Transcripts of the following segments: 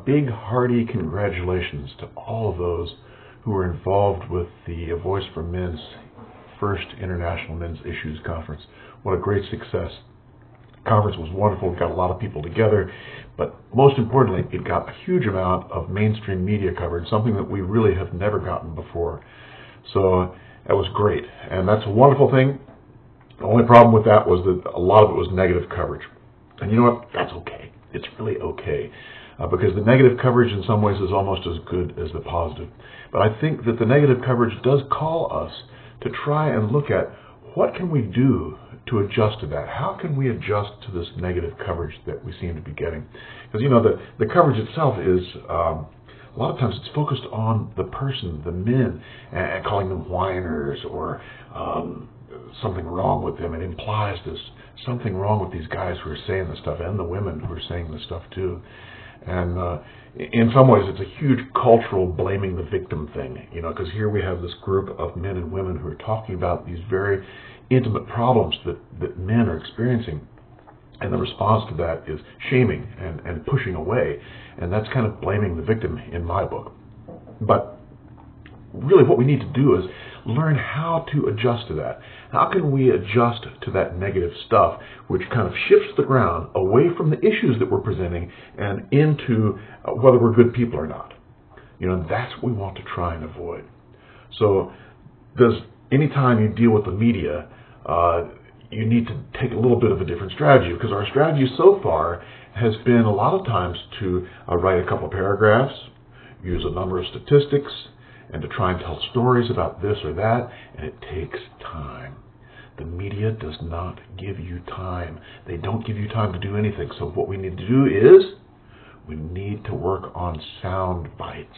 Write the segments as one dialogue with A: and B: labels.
A: big, hearty congratulations to all of those who were involved with the Voice for Men's first International Men's Issues Conference. What a great success. The conference was wonderful. It got a lot of people together, but most importantly, it got a huge amount of mainstream media coverage, something that we really have never gotten before. So that was great, and that's a wonderful thing. The only problem with that was that a lot of it was negative coverage. And you know what? That's okay. It's really okay. Because the negative coverage in some ways is almost as good as the positive. But I think that the negative coverage does call us to try and look at what can we do to adjust to that. How can we adjust to this negative coverage that we seem to be getting? Because, you know, the coverage itself is, a lot of times it's focused on the person, the men, and calling them whiners or something wrong with them. It implies there's something wrong with these guys who are saying this stuff, and the women who are saying this stuff too. And in some ways, it's a huge cultural blaming the victim thing, you know, because here we have this group of men and women who are talking about these very intimate problems that men are experiencing. And the response to that is shaming and pushing away. And that's kind of blaming the victim in my book. But really what we need to do is learn how to adjust to that. How can we adjust to that negative stuff, which kind of shifts the ground away from the issues that we're presenting and into whether we're good people or not? You know, that's what we want to try and avoid. So anytime you deal with the media, you need to take a little bit of a different strategy, because our strategy so far has been a lot of times to write a couple paragraphs, use a number of statistics, and to try and tell stories about this or that, and it takes time. The media does not give you time. They don't give you time to do anything. So what we need to do is we need to work on sound bites.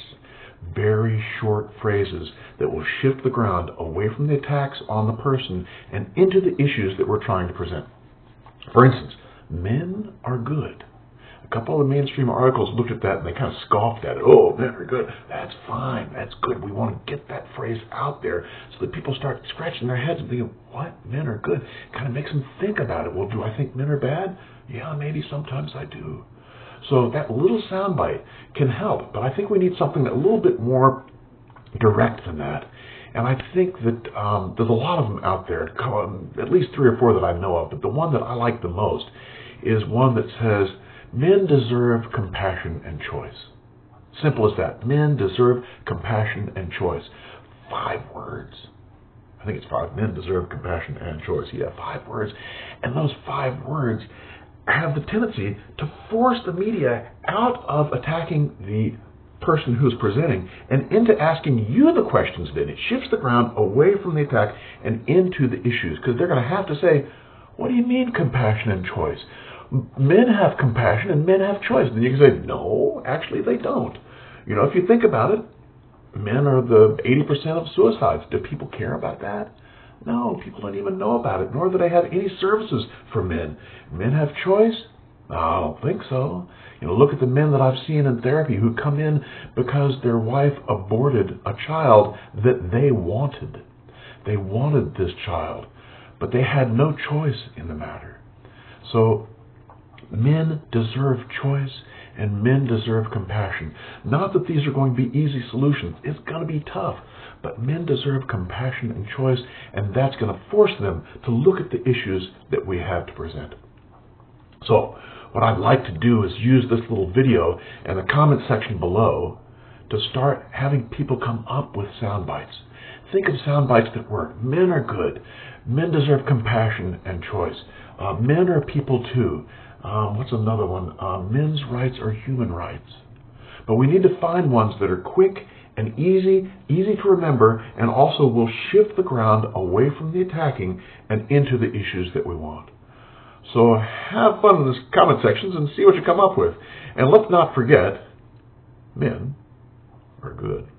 A: Very short phrases that will shift the ground away from the attacks on the person and into the issues that we're trying to present. For instance, men are good. A couple of the mainstream articles looked at that and they kind of scoffed at it. Oh, men are good. That's fine. That's good. We want to get that phrase out there so that people start scratching their heads and thinking, what? Men are good. Kind of makes them think about it. Well, do I think men are bad? Yeah, maybe sometimes I do. So that little soundbite can help, but I think we need something a little bit more direct than that. And I think that there's a lot of them out there, at least 3 or 4 that I know of, but the one that I like the most is one that says, men deserve compassion and choice. Simple as that. Men deserve compassion and choice. 5 words. I think it's 5. Men deserve compassion and choice. Yeah, 5 words. And those 5 words have the tendency to force the media out of attacking the person who's presenting and into asking you the questions then. It shifts the ground away from the attack and into the issues, because they're going to have to say, what do you mean compassion and choice? Men have compassion and men have choice. And you can say, no, actually they don't. You know, if you think about it, men are the 80% of suicides. Do people care about that? No, people don't even know about it, nor do they have any services for men. Men have choice? I don't think so. You know, look at the men that I've seen in therapy who come in because their wife aborted a child that they wanted. They wanted this child, but they had no choice in the matter. So men deserve choice and men deserve compassion. Not that these are going to be easy solutions. It's going to be tough. But men deserve compassion and choice, and that's going to force them to look at the issues that we have to present. So what I'd like to do is use this little video and the comment section below to start having people come up with sound bites. Think of sound bites that work. Men are good. Men deserve compassion and choice. Men are people too. What's another one? Men's rights are human rights. But we need to find ones that are quick and easy to remember, and also will shift the ground away from the attacking and into the issues that we want. So have fun in the comment sections and see what you come up with. And let's not forget, men are good.